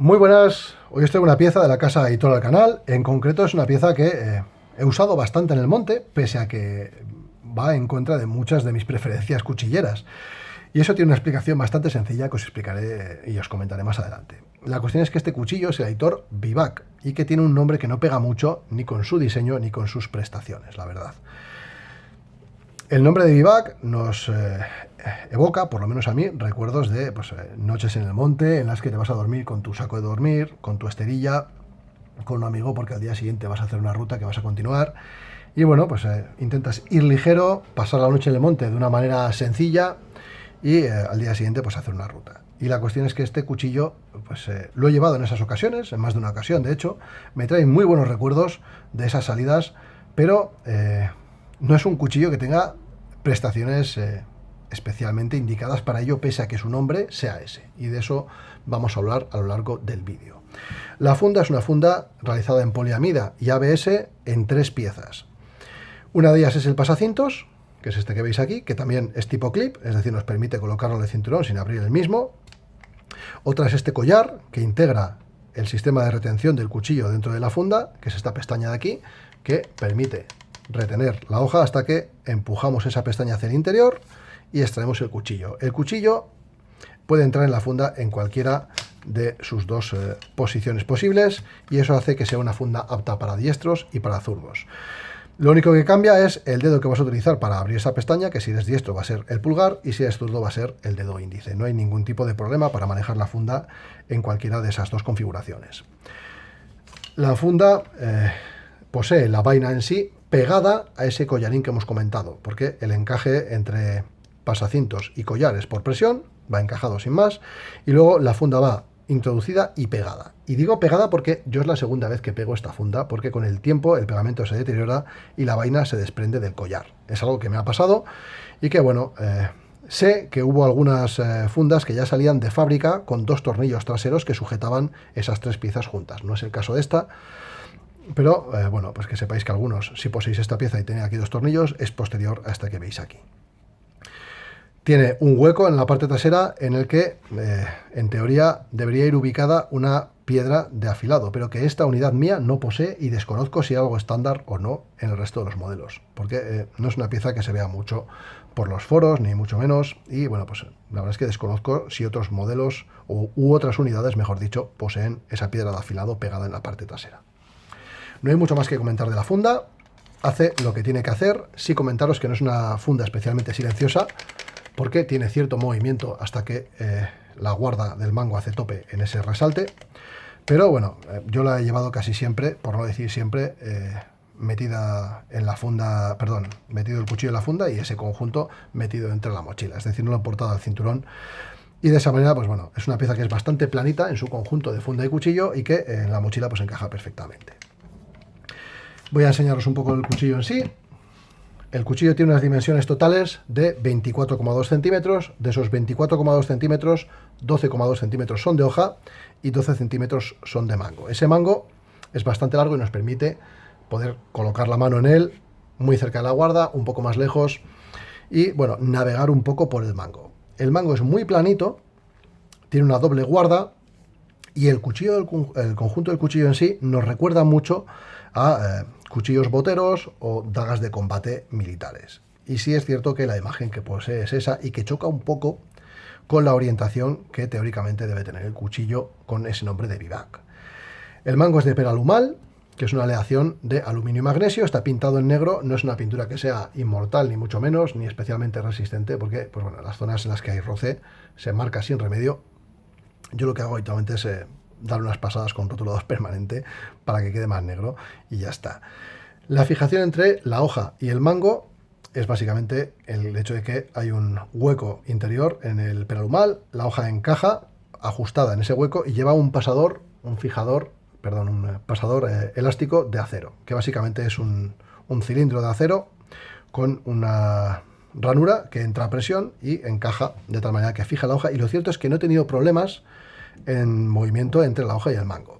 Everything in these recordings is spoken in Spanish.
Muy buenas, hoy os traigo una pieza de la casa Editora del Canal. En concreto es una pieza que he usado bastante en el monte, pese a que va en contra de muchas de mis preferencias cuchilleras. Y eso tiene una explicación bastante sencilla que os explicaré y os comentaré más adelante. La cuestión es que este cuchillo es el editor Vivac y que tiene un nombre que no pega mucho ni con su diseño ni con sus prestaciones, la verdad. El nombre de Vivac nos evoca, por lo menos a mí, recuerdos de noches en el monte en las que te vas a dormir con tu saco de dormir, con tu esterilla, con un amigo porque al día siguiente vas a hacer una ruta que vas a continuar. Y bueno, intentas ir ligero, pasar la noche en el monte de una manera sencilla y al día siguiente hacer una ruta. Y la cuestión es que este cuchillo lo he llevado en esas ocasiones, en más de una ocasión de hecho, me trae muy buenos recuerdos de esas salidas, pero no es un cuchillo que tenga prestaciones especialmente indicadas para ello, pese a que su nombre sea ese, y de eso vamos a hablar a lo largo del vídeo. La funda es una funda realizada en poliamida y ABS en 3 piezas. Una de ellas es el pasacintos, que es este que veis aquí, que también es tipo clip, es decir, nos permite colocarlo en el cinturón sin abrir el mismo. Otra es este collar, que integra el sistema de retención del cuchillo dentro de la funda, que es esta pestaña de aquí, que permite retener la hoja hasta que empujamos esa pestaña hacia el interior y extraemos el cuchillo. El cuchillo puede entrar en la funda en cualquiera de sus dos posiciones posibles y eso hace que sea una funda apta para diestros y para zurdos. Lo único que cambia es el dedo que vas a utilizar para abrir esa pestaña, que si eres diestro va a ser el pulgar y si eres zurdo va a ser el dedo índice. No hay ningún tipo de problema para manejar la funda en cualquiera de esas dos configuraciones. La funda posee la vaina en sí pegada a ese collarín que hemos comentado, porque el encaje entre pasacintos y collares por presión va encajado sin más, y luego la funda va introducida y pegada. Y digo pegada porque yo es la segunda vez que pego esta funda, porque con el tiempo el pegamento se deteriora y la vaina se desprende del collar. Es algo que me ha pasado y que bueno, sé que hubo algunas fundas que ya salían de fábrica con 2 tornillos traseros que sujetaban esas 3 piezas juntas. No es el caso de esta, pero bueno, pues que sepáis que algunos, si poseéis esta pieza y tenéis aquí 2 tornillos, es posterior a esta que veis aquí. Tiene un hueco en la parte trasera en el que, en teoría, debería ir ubicada una piedra de afilado, pero que esta unidad mía no posee y desconozco si hay algo estándar o no en el resto de los modelos, porque no es una pieza que se vea mucho por los foros, ni mucho menos, y bueno, pues la verdad es que desconozco si otros modelos u otras unidades, mejor dicho, poseen esa piedra de afilado pegada en la parte trasera. No hay mucho más que comentar de la funda, hace lo que tiene que hacer. Sí comentaros que no es una funda especialmente silenciosa, porque tiene cierto movimiento hasta que la guarda del mango hace tope en ese resalte, pero bueno, yo la he llevado casi siempre, por no decir siempre, metida en la funda, perdón, metido el cuchillo en la funda y ese conjunto metido entre la mochila, es decir, no lo he portado al cinturón. Y de esa manera, pues bueno, es una pieza que es bastante planita en su conjunto de funda y cuchillo y que en la mochila pues encaja perfectamente. Voy a enseñaros un poco el cuchillo en sí. El cuchillo tiene unas dimensiones totales de 24,2 centímetros. De esos 24,2 centímetros, 12,2 centímetros son de hoja y 12 centímetros son de mango. Ese mango es bastante largo y nos permite poder colocar la mano en él muy cerca de la guarda, un poco más lejos y bueno, navegar un poco por el mango. El mango es muy planito, tiene una doble guarda y el conjunto del cuchillo en sí nos recuerda mucho a cuchillos boteros o dagas de combate militares. Y sí es cierto que la imagen que posee es esa y que choca un poco con la orientación que teóricamente debe tener el cuchillo con ese nombre de Vivac. El mango es de Peralumal, que es una aleación de aluminio y magnesio, está pintado en negro, no es una pintura que sea inmortal ni mucho menos, ni especialmente resistente, porque pues bueno, las zonas en las que hay roce se marca sin remedio. Yo lo que hago habitualmente es dar unas pasadas con rotulador permanente para que quede más negro y ya está. La fijación entre la hoja y el mango es básicamente el hecho de que hay un hueco interior en el peralumal, la hoja encaja ajustada en ese hueco y lleva un pasador elástico de acero, que básicamente es un cilindro de acero con una ranura que entra a presión y encaja de tal manera que fija la hoja, y lo cierto es que no he tenido problemas en movimiento entre la hoja y el mango.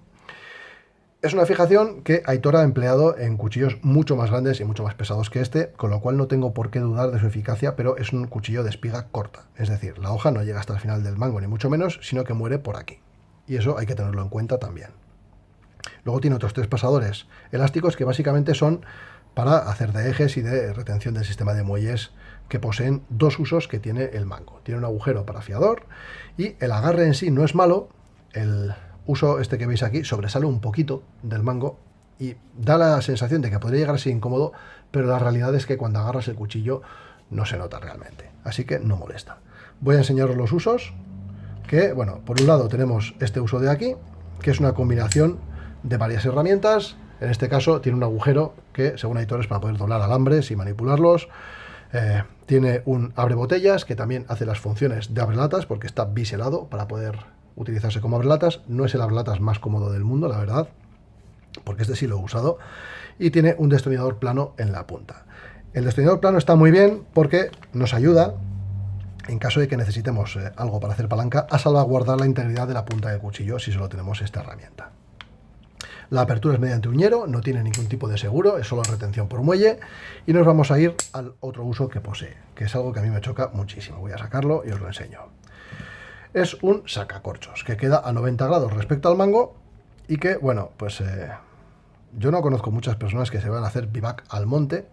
Es una fijación que Aitor ha empleado en cuchillos mucho más grandes y mucho más pesados que este, con lo cual no tengo por qué dudar de su eficacia, pero es un cuchillo de espiga corta, es decir, la hoja no llega hasta el final del mango ni mucho menos, sino que muere por aquí. y eso hay que tenerlo en cuenta también. Luego tiene otros 3 pasadores elásticos que básicamente son para hacer de ejes y de retención del sistema de muelles, que poseen 2 usos que tiene el mango. Tiene un agujero para afiador y el agarre en sí no es malo. El uso este que veis aquí sobresale un poquito del mango y da la sensación de que podría llegar a ser incómodo, pero la realidad es que cuando agarras el cuchillo no se nota realmente, así que no molesta. Voy a enseñaros los usos, que bueno, por un lado tenemos este uso de aquí, que es una combinación de varias herramientas. En este caso tiene un agujero que, según Aitor, es para poder doblar alambres y manipularlos. Tiene un abrebotellas que también hace las funciones de abrelatas, porque está biselado para poder utilizarse como abrelatas. No es el abrelatas más cómodo del mundo, la verdad, porque este sí lo he usado. Y tiene un destornillador plano en la punta. El destornillador plano está muy bien porque nos ayuda, en caso de que necesitemos algo para hacer palanca, a salvaguardar la integridad de la punta del cuchillo si solo tenemos esta herramienta. La apertura es mediante uñero, no tiene ningún tipo de seguro, es solo retención por muelle. Y nos vamos a ir al otro uso que posee, que es algo que a mí me choca muchísimo. Voy a sacarlo y os lo enseño. Es un sacacorchos, que queda a 90 grados respecto al mango y que, bueno, pues yo no conozco muchas personas que se van a hacer bivac al monte,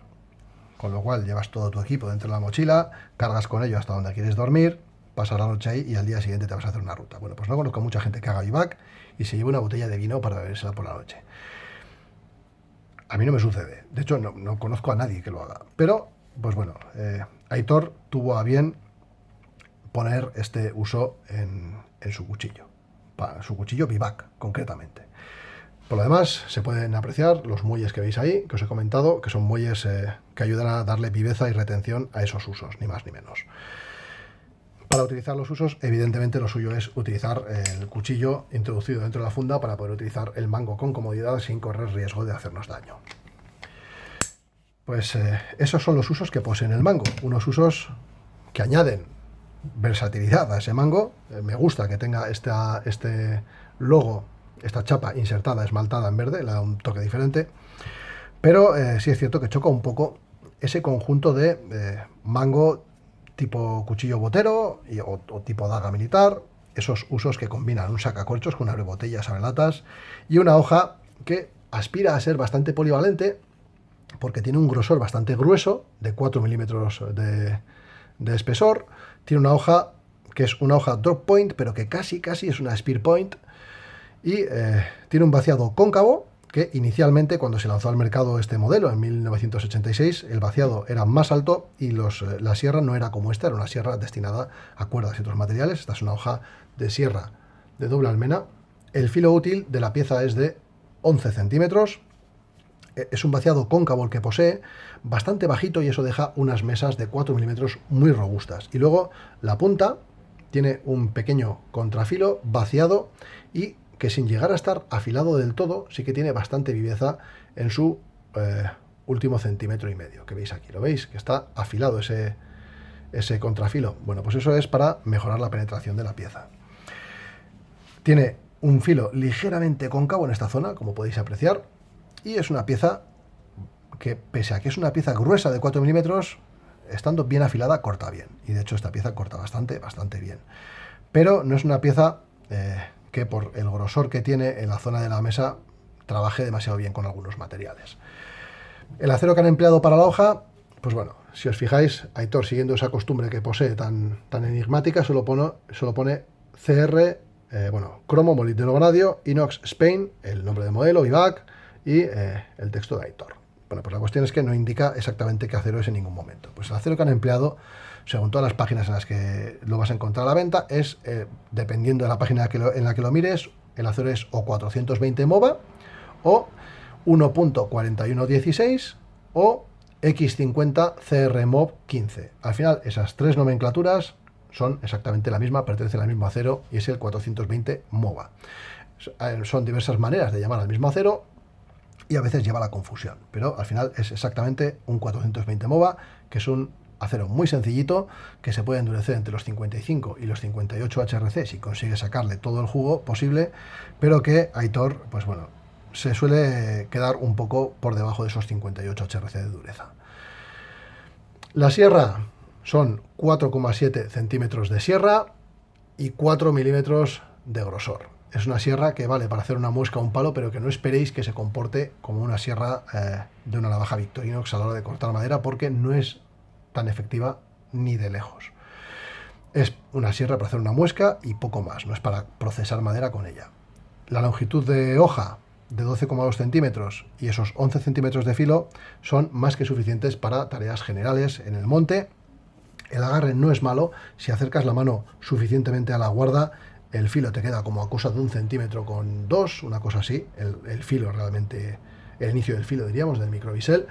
con lo cual llevas todo tu equipo dentro de la mochila, cargas con ello hasta donde quieres dormir, pasas la noche ahí y al día siguiente te vas a hacer una ruta. Bueno, pues no conozco mucha gente que haga bivac y se lleve una botella de vino para bebérsela por la noche. A mí no me sucede. De hecho, no conozco a nadie que lo haga. Pero, pues bueno, Aitor tuvo a bien poner este uso en su cuchillo. Para su cuchillo bivac, concretamente. Por lo demás, se pueden apreciar los muelles que veis ahí, que os he comentado, que son muelles que ayudan a darle viveza y retención a esos usos, ni más ni menos. Para utilizar los usos, evidentemente lo suyo es utilizar el cuchillo introducido dentro de la funda para poder utilizar el mango con comodidad sin correr riesgo de hacernos daño. Pues esos son los usos que poseen el mango, unos usos que añaden versatilidad a ese mango. Me gusta que tenga este logo, esta chapa insertada, esmaltada en verde, le da un toque diferente, pero sí es cierto que choca un poco ese conjunto de mango tipo cuchillo botero o tipo daga militar, esos usos que combinan un sacacorchos con abrebotellas, abrelatas y una hoja que aspira a ser bastante polivalente porque tiene un grosor bastante grueso, de 4 milímetros de espesor. Tiene una hoja que es una hoja drop point, pero que casi es una spear point, y tiene un vaciado cóncavo, que inicialmente, cuando se lanzó al mercado este modelo en 1986, el vaciado era más alto y la sierra no era como esta, era una sierra destinada a cuerdas y otros materiales. Esta es una hoja de sierra de doble almena. El filo útil de la pieza es de 11 centímetros. Es un vaciado cóncavo el que posee, bastante bajito, y eso deja unas mesas de 4 milímetros muy robustas. Y luego la punta tiene un pequeño contrafilo vaciado y que, sin llegar a estar afilado del todo, sí que tiene bastante viveza en su último centímetro y medio, que veis aquí. ¿Lo veis? Que está afilado ese contrafilo. Bueno, pues eso es para mejorar la penetración de la pieza. Tiene un filo ligeramente cóncavo en esta zona, como podéis apreciar, y es una pieza que, pese a que es una pieza gruesa de 4 milímetros, estando bien afilada, corta bien. Y de hecho esta pieza corta bastante bien. Pero no es una pieza que, por el grosor que tiene en la zona de la mesa, trabaje demasiado bien con algunos materiales. El acero que han empleado para la hoja, pues bueno, si os fijáis, Aitor, siguiendo esa costumbre que posee tan enigmática, solo pone CR, cromo, molibdeno vanadio, inox Spain, el nombre de modelo, bivac, y el texto de Aitor. Bueno, pues la cuestión es que no indica exactamente qué acero es en ningún momento. Pues el acero que han empleado, según todas las páginas en las que lo vas a encontrar a la venta, es, dependiendo de la página en la que lo mires, el acero es o 420 MOVA, o 1.4116, o X50 CRMOV 15. Al final, esas tres nomenclaturas son exactamente la misma, pertenecen al mismo acero, y es el 420 MOVA. Son diversas maneras de llamar al mismo acero, y a veces lleva a la confusión, pero al final es exactamente un 420 MOVA, que es un acero muy sencillito, que se puede endurecer entre los 55 y los 58 HRC si consigue sacarle todo el jugo posible, pero que Aitor, pues bueno, se suele quedar un poco por debajo de esos 58 HRC de dureza. La sierra son 4,7 centímetros de sierra y 4 milímetros de grosor. es una sierra que vale para hacer una muesca o un palo, pero que no esperéis que se comporte como una sierra de una navaja Victorinox a la hora de cortar madera, porque no es tan efectiva ni de lejos. Es una sierra para hacer una muesca y poco más, no es para procesar madera con ella. La longitud de hoja de 12,2 centímetros y esos 11 centímetros de filo son más que suficientes para tareas generales en el monte. El agarre no es malo, si acercas la mano suficientemente a la guarda, el filo te queda como a cosa de 1 centímetro con 2, una cosa así, el filo realmente, el inicio del filo diríamos, del microbisel.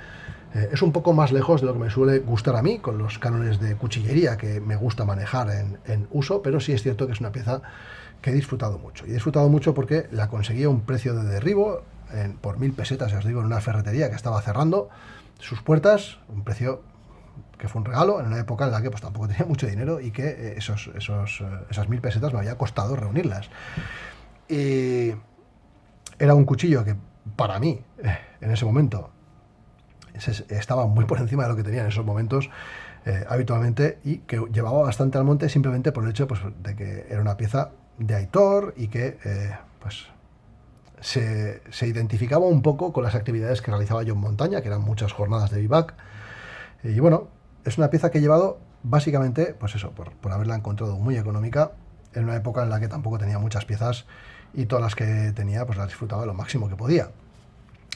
Es un poco más lejos de lo que me suele gustar a mí, con los cánones de cuchillería que me gusta manejar en uso, pero sí es cierto que es una pieza que he disfrutado mucho. Y he disfrutado mucho porque la conseguí a un precio de derribo, por 1000 pesetas, os digo, en una ferretería que estaba cerrando sus puertas, un precio que fue un regalo en una época en la que pues tampoco tenía mucho dinero y que esas 1000 pesetas me había costado reunirlas. Y era un cuchillo que para mí, en ese momento, estaba muy por encima de lo que tenía en esos momentos habitualmente, y que llevaba bastante al monte simplemente por el hecho pues, de que era una pieza de Aitor y que pues se identificaba un poco con las actividades que realizaba yo en montaña, que eran muchas jornadas de vivac. Y bueno, es una pieza que he llevado básicamente, pues eso, por haberla encontrado muy económica, en una época en la que tampoco tenía muchas piezas y todas las que tenía pues las disfrutaba lo máximo que podía.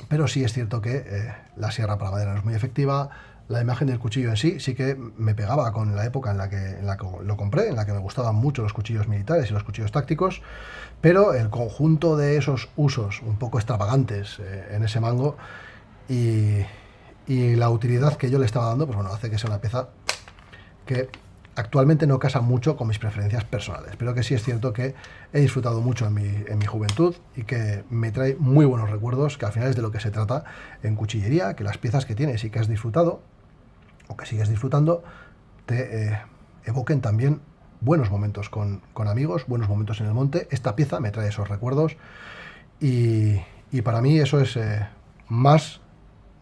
Pero sí es cierto que la sierra para madera no es muy efectiva. La imagen del cuchillo en sí que me pegaba con la época en la que lo compré, en la que me gustaban mucho los cuchillos militares y los cuchillos tácticos, pero el conjunto de esos usos un poco extravagantes en ese mango y la utilidad que yo le estaba dando, pues bueno, hace que sea una pieza que actualmente no casa mucho con mis preferencias personales, pero que sí es cierto que he disfrutado mucho en mi juventud y que me trae muy buenos recuerdos, que al final es de lo que se trata en cuchillería, que las piezas que tienes y que has disfrutado, o que sigues disfrutando, te evoquen también buenos momentos con amigos, buenos momentos en el monte. Esta pieza me trae esos recuerdos y para mí eso es más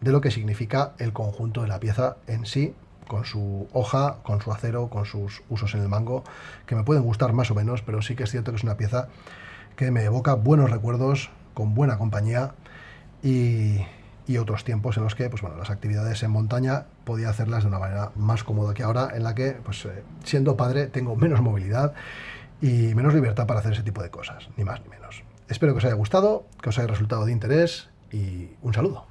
de lo que significa el conjunto de la pieza en sí, con su hoja, con su acero, con sus usos en el mango, que me pueden gustar más o menos, pero sí que es cierto que es una pieza que me evoca buenos recuerdos, con buena compañía y otros tiempos en los que pues bueno, las actividades en montaña podía hacerlas de una manera más cómoda que ahora, en la que pues siendo padre tengo menos movilidad y menos libertad para hacer ese tipo de cosas, ni más ni menos. Espero que os haya gustado, que os haya resultado de interés y un saludo.